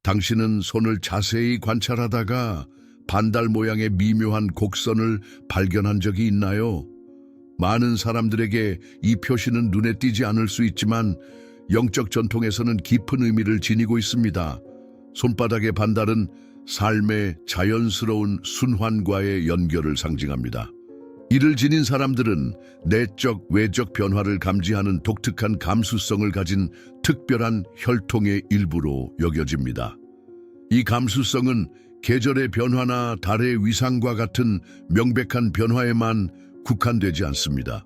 당신은 손을 자세히 관찰하다가 반달 모양의 미묘한 곡선을 발견한 적이 있나요? 많은 사람들에게 이 표시는 눈에 띄지 않을 수 있지만 영적 전통에서는 깊은 의미를 지니고 있습니다. 손바닥의 반달은 삶의 자연스러운 순환과의 연결을 상징합니다. 이를 지닌 사람들은 내적, 외적 변화를 감지하는 독특한 감수성을 가진 특별한 혈통의 일부로 여겨집니다. 이 감수성은 계절의 변화나 달의 위상과 같은 명백한 변화에만 국한되지 않습니다.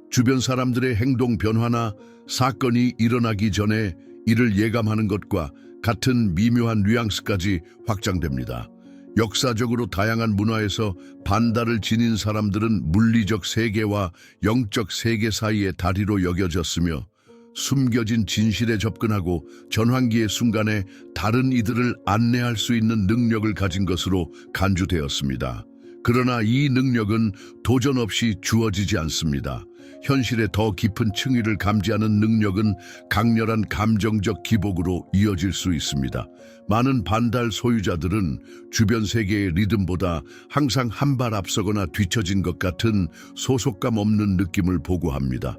주변 사람들의 행동 변화나 사건이 일어나기 전에 이를 예감하는 것과 같은 미묘한 뉘앙스까지 확장됩니다. 역사적으로 다양한 문화에서 반달을 지닌 사람들은 물리적 세계와 영적 세계 사이의 다리로 여겨졌으며 숨겨진 진실에 접근하고 전환기의 순간에 다른 이들을 안내할 수 있는 능력을 가진 것으로 간주되었습니다. 그러나 이 능력은 도전 없이 주어지지 않습니다. 현실의 더 깊은 층위를 감지하는 능력은 강렬한 감정적 기복으로 이어질 수 있습니다. 많은 반달 소유자들은 주변 세계의 리듬보다 항상 한 발 앞서거나 뒤처진 것 같은 소속감 없는 느낌을 보고합니다.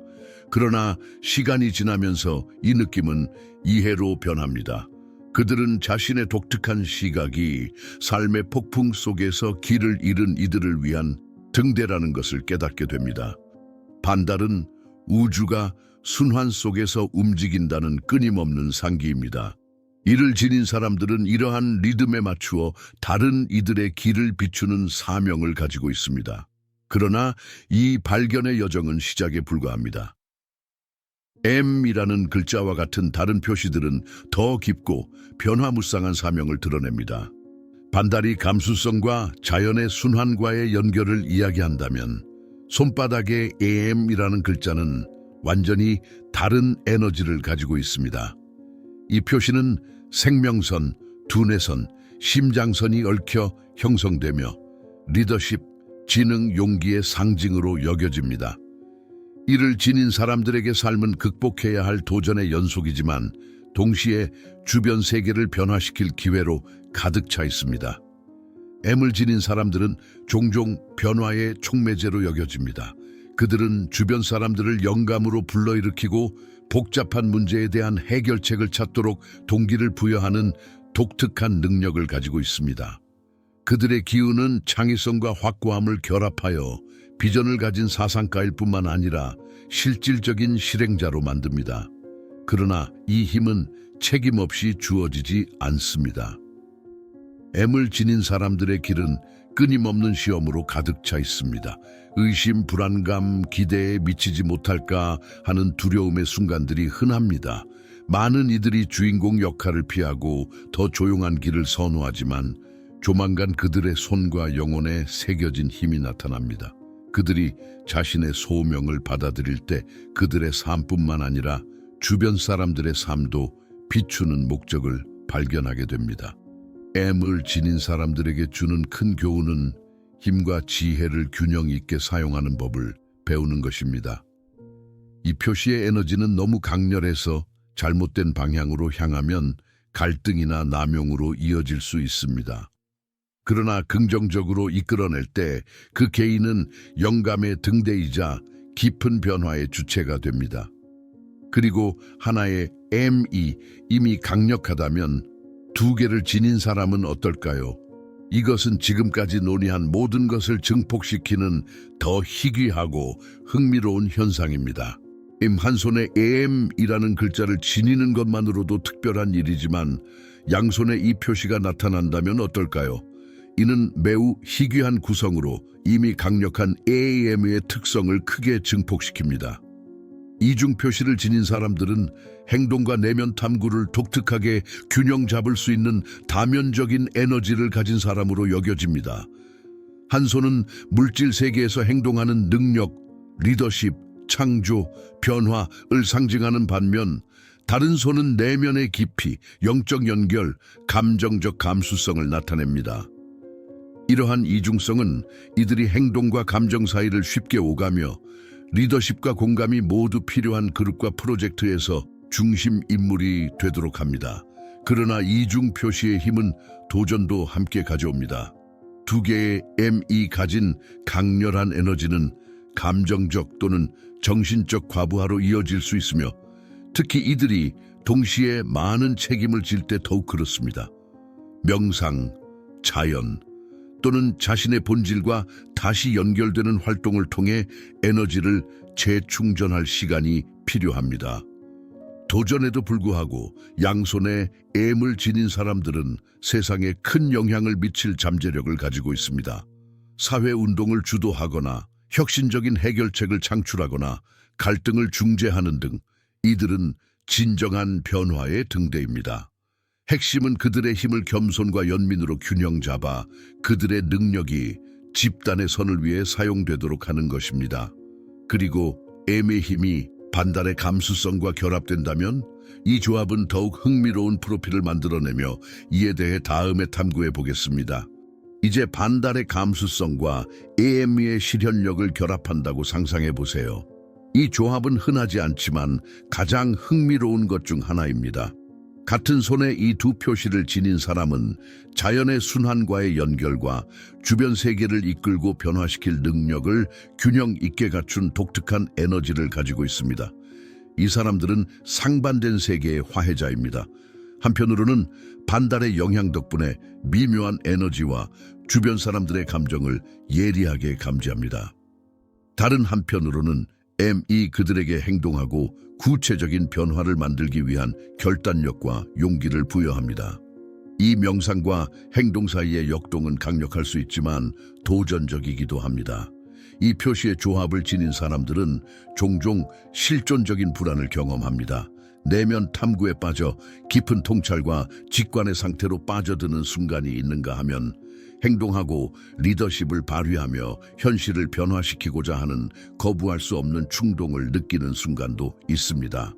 그러나 시간이 지나면서 이 느낌은 이해로 변합니다. 그들은 자신의 독특한 시각이 삶의 폭풍 속에서 길을 잃은 이들을 위한 등대라는 것을 깨닫게 됩니다. 반달은 우주가 순환 속에서 움직인다는 끊임없는 상기입니다. 이를 지닌 사람들은 이러한 리듬에 맞추어 다른 이들의 길을 비추는 사명을 가지고 있습니다. 그러나 이 발견의 여정은 시작에 불과합니다. M이라는 글자와 같은 다른 표시들은 더 깊고 변화무쌍한 사명을 드러냅니다. 반달이 감수성과 자연의 순환과의 연결을 이야기한다면 손바닥의 M이라는 글자는 완전히 다른 에너지를 가지고 있습니다. 이 표시는 생명선, 두뇌선, 심장선이 얽혀 형성되며 리더십, 지능, 용기의 상징으로 여겨집니다. 이를 지닌 사람들에게 삶은 극복해야 할 도전의 연속이지만 동시에 주변 세계를 변화시킬 기회로 가득 차 있습니다. M을 지닌 사람들은 종종 변화의 촉매제로 여겨집니다. 그들은 주변 사람들을 영감으로 불러일으키고 복잡한 문제에 대한 해결책을 찾도록 동기를 부여하는 독특한 능력을 가지고 있습니다. 그들의 기운은 창의성과 확고함을 결합하여 비전을 가진 사상가일 뿐만 아니라 실질적인 실행자로 만듭니다. 그러나 이 힘은 책임 없이 주어지지 않습니다. M을 지닌 사람들의 길은 끊임없는 시험으로 가득 차 있습니다. 의심, 불안감, 기대에 미치지 못할까 하는 두려움의 순간들이 흔합니다. 많은 이들이 주인공 역할을 피하고 더 조용한 길을 선호하지만 조만간 그들의 손과 영혼에 새겨진 힘이 나타납니다. 그들이 자신의 소명을 받아들일 때 그들의 삶뿐만 아니라 주변 사람들의 삶도 비추는 목적을 발견하게 됩니다. M을 지닌 사람들에게 주는 큰 교훈은 힘과 지혜를 균형 있게 사용하는 법을 배우는 것입니다. 이 표시의 에너지는 너무 강렬해서 잘못된 방향으로 향하면 갈등이나 남용으로 이어질 수 있습니다. 그러나 긍정적으로 이끌어낼 때 그 개인은 영감의 등대이자 깊은 변화의 주체가 됩니다. 그리고 하나의 M이 이미 강력하다면 두 개를 지닌 사람은 어떨까요? 이것은 지금까지 논의한 모든 것을 증폭시키는 더 희귀하고 흥미로운 현상입니다. 한 손에 M이라는 글자를 지니는 것만으로도 특별한 일이지만 양손에 이 표시가 나타난다면 어떨까요? 이는 매우 희귀한 구성으로 이미 강력한 AM의 특성을 크게 증폭시킵니다. 이중 표시를 지닌 사람들은 행동과 내면 탐구를 독특하게 균형 잡을 수 있는 다면적인 에너지를 가진 사람으로 여겨집니다. 한 손은 물질 세계에서 행동하는 능력, 리더십, 창조, 변화를 상징하는 반면 다른 손은 내면의 깊이, 영적 연결, 감정적 감수성을 나타냅니다. 이러한 이중성은 이들이 행동과 감정 사이를 쉽게 오가며 리더십과 공감이 모두 필요한 그룹과 프로젝트에서 중심 인물이 되도록 합니다. 그러나 이중 표시의 힘은 도전도 함께 가져옵니다. 두 개의 M이 가진 강렬한 에너지는 감정적 또는 정신적 과부하로 이어질 수 있으며 특히 이들이 동시에 많은 책임을 질 때 더욱 그렇습니다. 명상, 자연 또는 자신의 본질과 다시 연결되는 활동을 통해 에너지를 재충전할 시간이 필요합니다. 도전에도 불구하고 양손에 M을 지닌 사람들은 세상에 큰 영향을 미칠 잠재력을 가지고 있습니다. 사회운동을 주도하거나 혁신적인 해결책을 창출하거나 갈등을 중재하는 등 이들은 진정한 변화의 등대입니다. 핵심은 그들의 힘을 겸손과 연민으로 균형 잡아 그들의 능력이 집단의 선을 위해 사용되도록 하는 것입니다. 그리고 M의 힘이 반달의 감수성과 결합된다면 이 조합은 더욱 흥미로운 프로필을 만들어내며 이에 대해 다음에 탐구해 보겠습니다. 이제 반달의 감수성과 AM의 실현력을 결합한다고 상상해 보세요. 이 조합은 흔하지 않지만 가장 흥미로운 것 중 하나입니다. 같은 손에 이 두 표시를 지닌 사람은 자연의 순환과의 연결과 주변 세계를 이끌고 변화시킬 능력을 균형 있게 갖춘 독특한 에너지를 가지고 있습니다. 이 사람들은 상반된 세계의 화해자입니다. 한편으로는 반달의 영향 덕분에 미묘한 에너지와 주변 사람들의 감정을 예리하게 감지합니다. 다른 한편으로는 M이 그들에게 행동하고 구체적인 변화를 만들기 위한 결단력과 용기를 부여합니다. 이 명상과 행동 사이의 역동은 강력할 수 있지만 도전적이기도 합니다. 이 표시의 조합을 지닌 사람들은 종종 실존적인 불안을 경험합니다. 내면 탐구에 빠져 깊은 통찰과 직관의 상태로 빠져드는 순간이 있는가 하면 행동하고 리더십을 발휘하며 현실을 변화시키고자 하는 거부할 수 없는 충동을 느끼는 순간도 있습니다.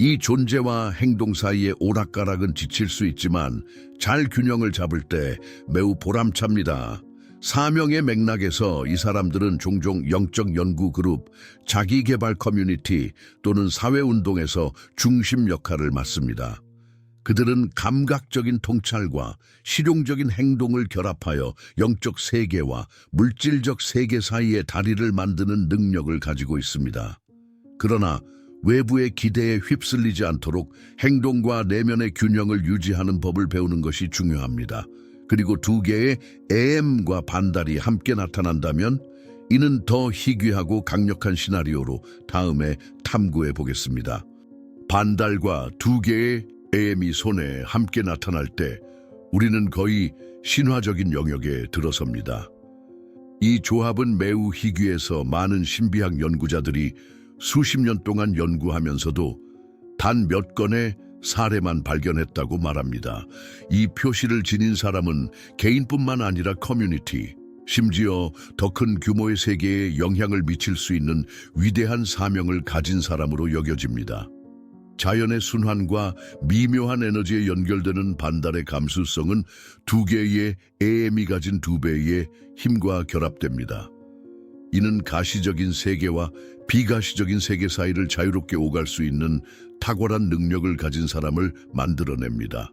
이 존재와 행동 사이의 오락가락은 지칠 수 있지만 잘 균형을 잡을 때 매우 보람찹니다. 사명의 맥락에서 이 사람들은 종종 영적 연구 그룹, 자기개발 커뮤니티 또는 사회운동에서 중심 역할을 맡습니다. 그들은 감각적인 통찰과 실용적인 행동을 결합하여 영적 세계와 물질적 세계 사이의 다리를 만드는 능력을 가지고 있습니다. 그러나 외부의 기대에 휩쓸리지 않도록 행동과 내면의 균형을 유지하는 법을 배우는 것이 중요합니다. 그리고 두 개의 M과 반달이 함께 나타난다면 이는 더 희귀하고 강력한 시나리오로 다음에 탐구해 보겠습니다. 반달과 두 개의 M이 손에 함께 나타날 때 우리는 거의 신화적인 영역에 들어섭니다. 이 조합은 매우 희귀해서 많은 신비학 연구자들이 수십 년 동안 연구하면서도 단 몇 건의 사례만 발견했다고 말합니다. 이 표시를 지닌 사람은 개인뿐만 아니라 커뮤니티, 심지어 더 큰 규모의 세계에 영향을 미칠 수 있는 위대한 사명을 가진 사람으로 여겨집니다. 자연의 순환과 미묘한 에너지에 연결되는 반달의 감수성은 두 개의 M이 가진 두 배의 힘과 결합됩니다. 이는 가시적인 세계와 비가시적인 세계 사이를 자유롭게 오갈 수 있는 탁월한 능력을 가진 사람을 만들어냅니다.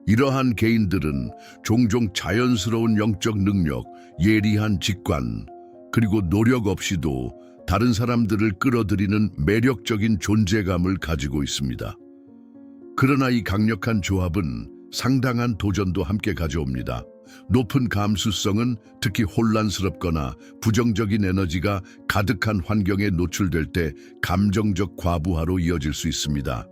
이러한 개인들은 종종 자연스러운 영적 능력, 예리한 직관, 그리고 노력 없이도 다른 사람들을 끌어들이는 매력적인 존재감을 가지고 있습니다. 그러나 이 강력한 조합은 상당한 도전도 함께 가져옵니다. 높은 감수성은 특히 혼란스럽거나 부정적인 에너지가 가득한 환경에 노출될 때 감정적 과부하로 이어질 수 있습니다.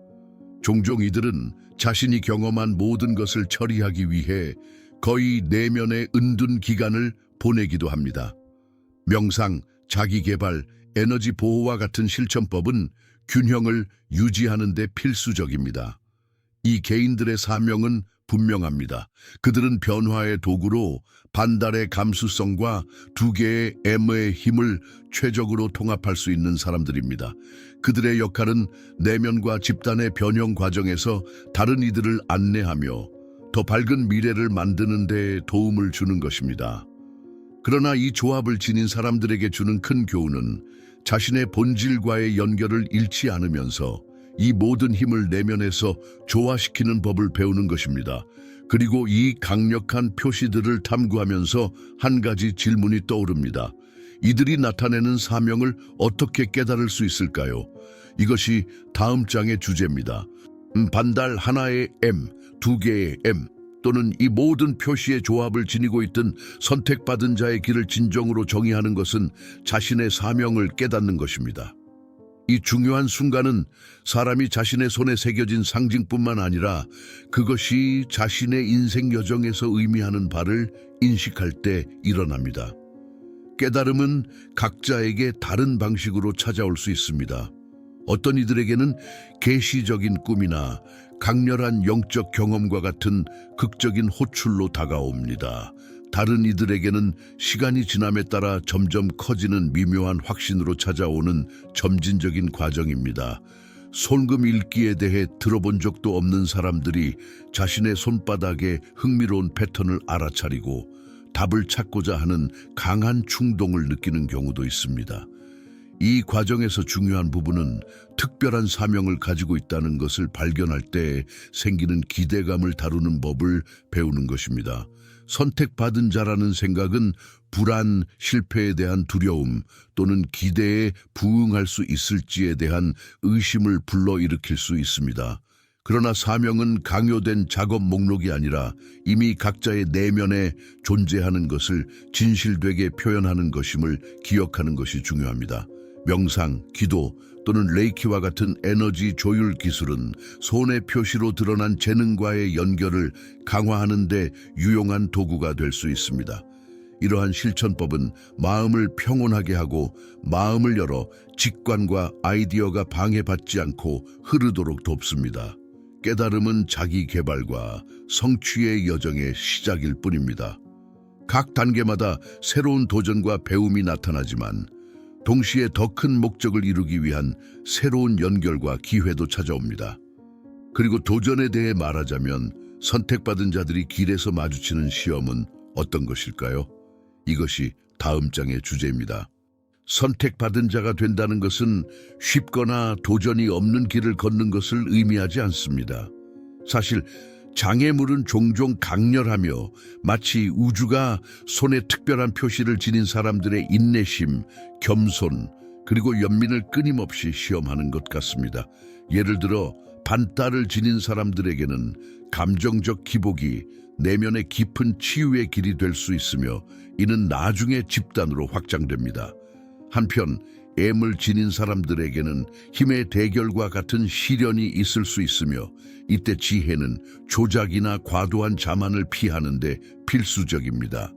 종종 이들은 자신이 경험한 모든 것을 처리하기 위해 거의 내면의 은둔 기간을 보내기도 합니다. 명상, 자기개발, 에너지 보호와 같은 실천법은 균형을 유지하는 데 필수적입니다. 이 개인들의 사명은 분명합니다. 그들은 변화의 도구로 반달의 감수성과 두 개의 M의 힘을 최적으로 통합할 수 있는 사람들입니다. 그들의 역할은 내면과 집단의 변형 과정에서 다른 이들을 안내하며 더 밝은 미래를 만드는 데 도움을 주는 것입니다. 그러나 이 조합을 지닌 사람들에게 주는 큰 교훈은 자신의 본질과의 연결을 잃지 않으면서 이 모든 힘을 내면에서 조화시키는 법을 배우는 것입니다. 그리고 이 강력한 표시들을 탐구하면서 한 가지 질문이 떠오릅니다. 이들이 나타내는 사명을 어떻게 깨달을 수 있을까요? 이것이 다음 장의 주제입니다. 반달 하나의 M, 두 개의 M, 또는 이 모든 표시의 조합을 지니고 있던 선택받은 자의 길을 진정으로 정의하는 것은 자신의 사명을 깨닫는 것입니다. 이 중요한 순간은 사람이 자신의 손에 새겨진 상징뿐만 아니라 그것이 자신의 인생 여정에서 의미하는 바를 인식할 때 일어납니다. 깨달음은 각자에게 다른 방식으로 찾아올 수 있습니다. 어떤 이들에게는 계시적인 꿈이나 강렬한 영적 경험과 같은 극적인 호출로 다가옵니다. 다른 이들에게는 시간이 지남에 따라 점점 커지는 미묘한 확신으로 찾아오는 점진적인 과정입니다. 손금 읽기에 대해 들어본 적도 없는 사람들이 자신의 손바닥에 흥미로운 패턴을 알아차리고 답을 찾고자 하는 강한 충동을 느끼는 경우도 있습니다. 이 과정에서 중요한 부분은 특별한 사명을 가지고 있다는 것을 발견할 때 생기는 기대감을 다루는 법을 배우는 것입니다. 선택받은 자라는 생각은 불안, 실패에 대한 두려움 또는 기대에 부응할 수 있을지에 대한 의심을 불러일으킬 수 있습니다. 그러나 사명은 강요된 작업 목록이 아니라 이미 각자의 내면에 존재하는 것을 진실되게 표현하는 것임을 기억하는 것이 중요합니다. 명상, 기도 또는 레이키와 같은 에너지 조율 기술은 손의 표시로 드러난 재능과의 연결을 강화하는 데 유용한 도구가 될 수 있습니다. 이러한 실천법은 마음을 평온하게 하고 마음을 열어 직관과 아이디어가 방해받지 않고 흐르도록 돕습니다. 깨달음은 자기 개발과 성취의 여정의 시작일 뿐입니다. 각 단계마다 새로운 도전과 배움이 나타나지만 동시에 더 큰 목적을 이루기 위한 새로운 연결과 기회도 찾아옵니다. 그리고 도전에 대해 말하자면 선택받은 자들이 길에서 마주치는 시험은 어떤 것일까요? 이것이 다음 장의 주제입니다. 선택받은 자가 된다는 것은 쉽거나 도전이 없는 길을 걷는 것을 의미하지 않습니다. 사실 장애물은 종종 강렬하며 마치 우주가 손에 특별한 표시를 지닌 사람들의 인내심, 겸손, 그리고 연민을 끊임없이 시험하는 것 같습니다. 예를 들어 반달을 지닌 사람들에게는 감정적 기복이 내면의 깊은 치유의 길이 될 수 있으며 이는 나중에 집단으로 확장됩니다. 한편 M을 지닌 사람들에게는 힘의 대결과 같은 시련이 있을 수 있으며 이때 지혜는 조작이나 과도한 자만을 피하는 데 필수적입니다.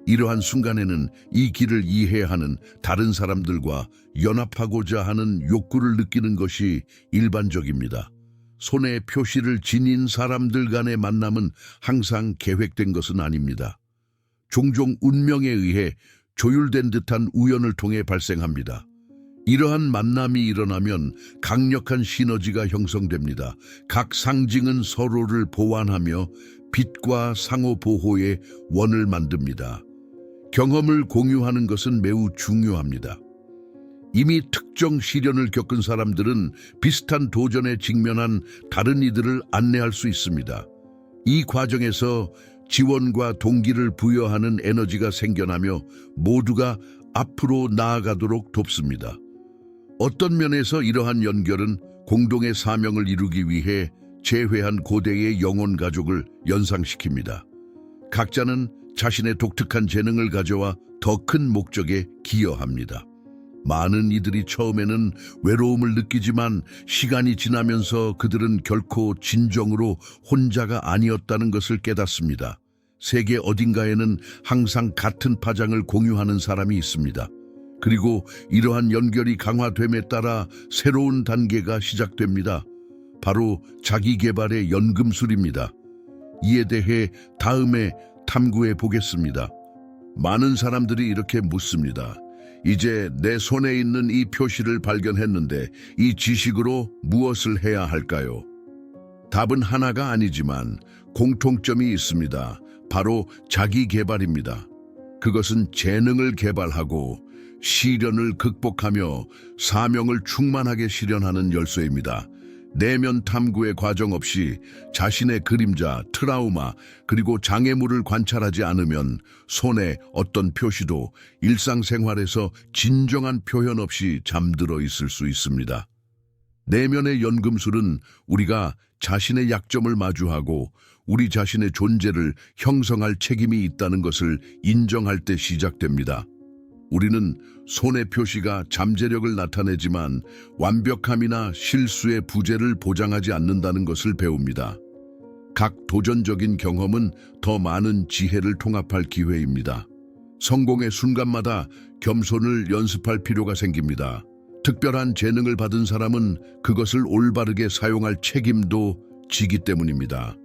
이러한 순간에는 이 길을 이해하는 다른 사람들과 연합하고자 하는 욕구를 느끼는 것이 일반적입니다. 손에 표시를 지닌 사람들 간의 만남은 항상 계획된 것은 아닙니다. 종종 운명에 의해 조율된 듯한 우연을 통해 발생합니다. 이러한 만남이 일어나면 강력한 시너지가 형성됩니다. 각 상징은 서로를 보완하며 빛과 상호 보호의 원을 만듭니다. 경험을 공유하는 것은 매우 중요합니다. 이미 특정 시련을 겪은 사람들은 비슷한 도전에 직면한 다른 이들을 안내할 수 있습니다. 이 과정에서 지원과 동기를 부여하는 에너지가 생겨나며 모두가 앞으로 나아가도록 돕습니다. 어떤 면에서 이러한 연결은 공동의 사명을 이루기 위해 재회한 고대의 영혼 가족을 연상시킵니다. 각자는 자신의 독특한 재능을 가져와 더 큰 목적에 기여합니다. 많은 이들이 처음에는 외로움을 느끼지만 시간이 지나면서 그들은 결코 진정으로 혼자가 아니었다는 것을 깨닫습니다. 세계 어딘가에는 항상 같은 파장을 공유하는 사람이 있습니다. 그리고 이러한 연결이 강화됨에 따라 새로운 단계가 시작됩니다. 바로 자기 개발의 연금술입니다. 이에 대해 다음에 탐구해 보겠습니다. 많은 사람들이 이렇게 묻습니다. 이제 내 손에 있는 이 표시를 발견했는데 이 지식으로 무엇을 해야 할까요? 답은 하나가 아니지만 공통점이 있습니다. 바로 자기 개발입니다. 그것은 재능을 개발하고 시련을 극복하며 사명을 충만하게 실현하는 열쇠입니다. 내면 탐구의 과정 없이 자신의 그림자, 트라우마, 그리고 장애물을 관찰하지 않으면 손에 어떤 표시도 일상생활에서 진정한 표현 없이 잠들어 있을 수 있습니다. 내면의 연금술은 우리가 자신의 약점을 마주하고 우리 자신의 존재를 형성할 책임이 있다는 것을 인정할 때 시작됩니다. 우리는 손의 표시가 잠재력을 나타내지만 완벽함이나 실수의 부재를 보장하지 않는다는 것을 배웁니다. 각 도전적인 경험은 더 많은 지혜를 통합할 기회입니다. 성공의 순간마다 겸손을 연습할 필요가 생깁니다. 특별한 재능을 받은 사람은 그것을 올바르게 사용할 책임도 지기 때문입니다.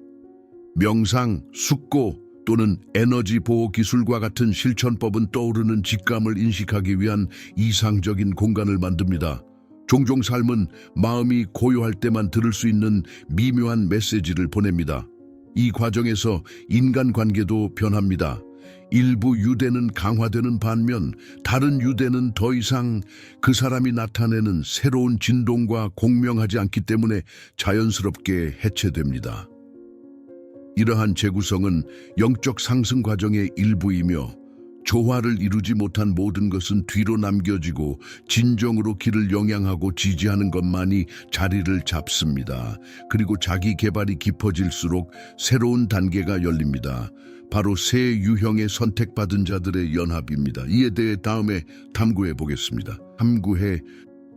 명상, 숙고 또는 에너지 보호 기술과 같은 실천법은 떠오르는 직감을 인식하기 위한 이상적인 공간을 만듭니다. 종종 삶은 마음이 고요할 때만 들을 수 있는 미묘한 메시지를 보냅니다. 이 과정에서 인간관계도 변합니다. 일부 유대는 강화되는 반면 다른 유대는 더 이상 그 사람이 나타내는 새로운 진동과 공명하지 않기 때문에 자연스럽게 해체됩니다. 이러한 재구성은 영적 상승 과정의 일부이며 조화를 이루지 못한 모든 것은 뒤로 남겨지고 진정으로 길을 영향하고 지지하는 것만이 자리를 잡습니다. 그리고 자기 개발이 깊어질수록 새로운 단계가 열립니다. 바로 새 유형의 선택받은 자들의 연합입니다. 이에 대해 다음에 탐구해 보겠습니다. 탐구해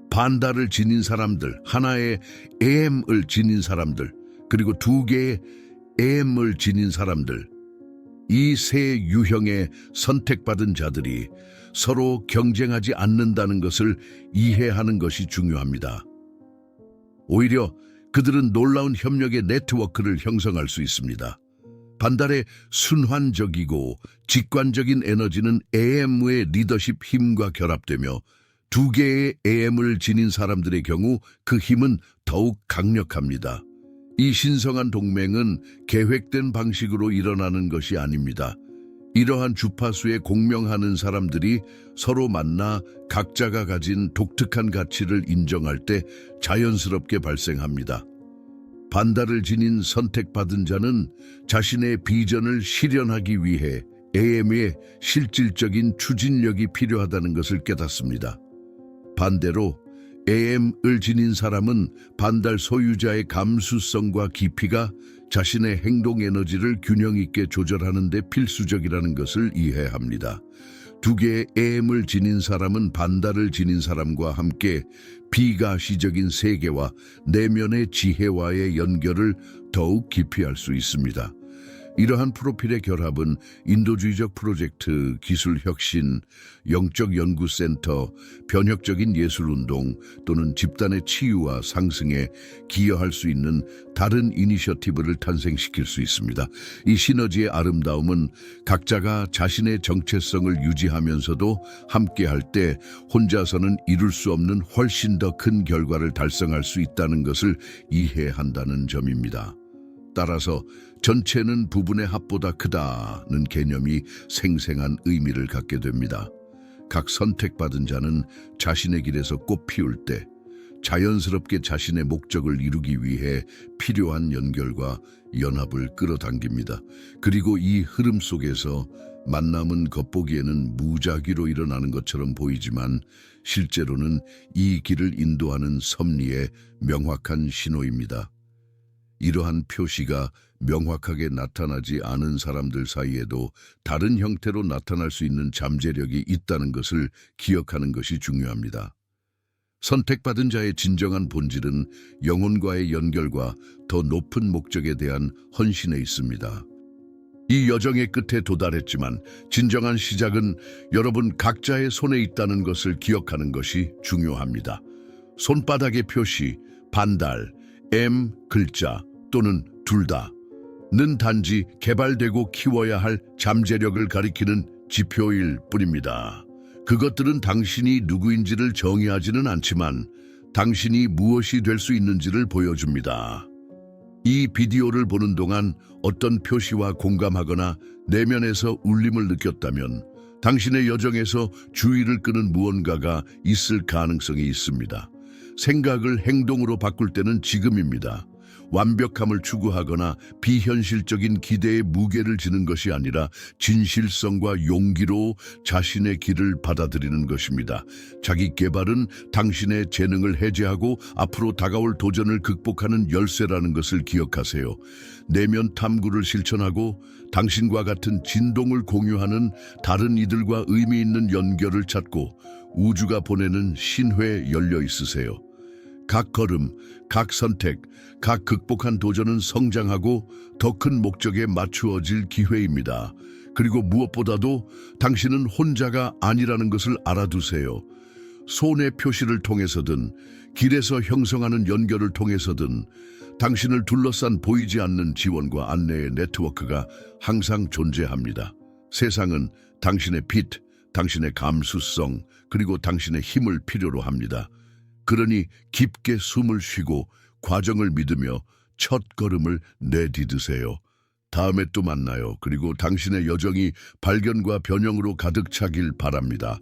반달을 지닌 사람들, 하나의 AM을 지닌 사람들, 그리고 두 개의 AM을 지닌 사람들. 이 세 유형의 선택받은 자들이 서로 경쟁하지 않는다는 것을 이해하는 것이 중요합니다. 오히려 그들은 놀라운 협력의 네트워크를 형성할 수 있습니다. 반달의 순환적이고 직관적인 에너지는 AM의 리더십 힘과 결합되며 두 개의 AM을 지닌 사람들의 경우 그 힘은 더욱 강력합니다. 이 신성한 동맹은 계획된 방식으로 일어나는 것이 아닙니다. 이러한 주파수에 공명하는 사람들이 서로 만나 각자가 가진 독특한 가치를 인정할 때 자연스럽게 발생합니다. 반달을 지닌 선택받은 자는 자신의 비전을 실현하기 위해 AM의 실질적인 추진력이 필요하다는 것을 깨닫습니다. 반대로 AM을 지닌 사람은 반달 소유자의 감수성과 깊이가 자신의 행동 에너지를 균형 있게 조절하는 데 필수적이라는 것을 이해합니다. 두 개의 AM을 지닌 사람은 반달을 지닌 사람과 함께 비가시적인 세계와 내면의 지혜와의 연결을 더욱 깊이 할 수 있습니다. 이러한 프로필의 결합은 인도주의적 프로젝트, 기술혁신, 영적연구센터, 변혁적인 예술운동 또는 집단의 치유와 상승에 기여할 수 있는 다른 이니셔티브를 탄생시킬 수 있습니다. 이 시너지의 아름다움은 각자가 자신의 정체성을 유지하면서도 함께할 때 혼자서는 이룰 수 없는 훨씬 더 큰 결과를 달성할 수 있다는 것을 이해한다는 점입니다. 따라서 전체는 부분의 합보다 크다는 개념이 생생한 의미를 갖게 됩니다. 각 선택받은 자는 자신의 길에서 꽃 피울 때 자연스럽게 자신의 목적을 이루기 위해 필요한 연결과 연합을 끌어당깁니다. 그리고 이 흐름 속에서 만남은 겉보기에는 무작위로 일어나는 것처럼 보이지만 실제로는 이 길을 인도하는 섭리의 명확한 신호입니다. 이러한 표시가 명확하게 나타나지 않은 사람들 사이에도 다른 형태로 나타날 수 있는 잠재력이 있다는 것을 기억하는 것이 중요합니다. 선택받은 자의 진정한 본질은 영혼과의 연결과 더 높은 목적에 대한 헌신에 있습니다. 이 여정의 끝에 도달했지만 진정한 시작은 여러분 각자의 손에 있다는 것을 기억하는 것이 중요합니다. 손바닥의 표시, 반달, M 글자 또는 둘 다는 단지 개발되고 키워야 할 잠재력을 가리키는 지표일 뿐입니다. 그것들은 당신이 누구인지를 정의하지는 않지만 당신이 무엇이 될 수 있는지를 보여줍니다. 이 비디오를 보는 동안 어떤 표시와 공감하거나 내면에서 울림을 느꼈다면 당신의 여정에서 주의를 끄는 무언가가 있을 가능성이 있습니다. 생각을 행동으로 바꿀 때는 지금입니다. 완벽함을 추구하거나 비현실적인 기대에 무게를 지는 것이 아니라 진실성과 용기로 자신의 길을 받아들이는 것입니다. 자기 개발은 당신의 재능을 해제하고 앞으로 다가올 도전을 극복하는 열쇠라는 것을 기억하세요. 내면 탐구를 실천하고 당신과 같은 진동을 공유하는 다른 이들과 의미 있는 연결을 찾고 우주가 보내는 신회에 열려 있으세요. 각 걸음, 각 선택, 각 극복한 도전은 성장하고 더 큰 목적에 맞추어질 기회입니다. 그리고 무엇보다도 당신은 혼자가 아니라는 것을 알아두세요. 손의 표시를 통해서든 길에서 형성하는 연결을 통해서든 당신을 둘러싼 보이지 않는 지원과 안내의 네트워크가 항상 존재합니다. 세상은 당신의 빛, 당신의 감수성, 그리고 당신의 힘을 필요로 합니다. 그러니 깊게 숨을 쉬고 과정을 믿으며 첫 걸음을 내디드세요. 다음에 또 만나요. 그리고 당신의 여정이 발견과 변형으로 가득 차길 바랍니다.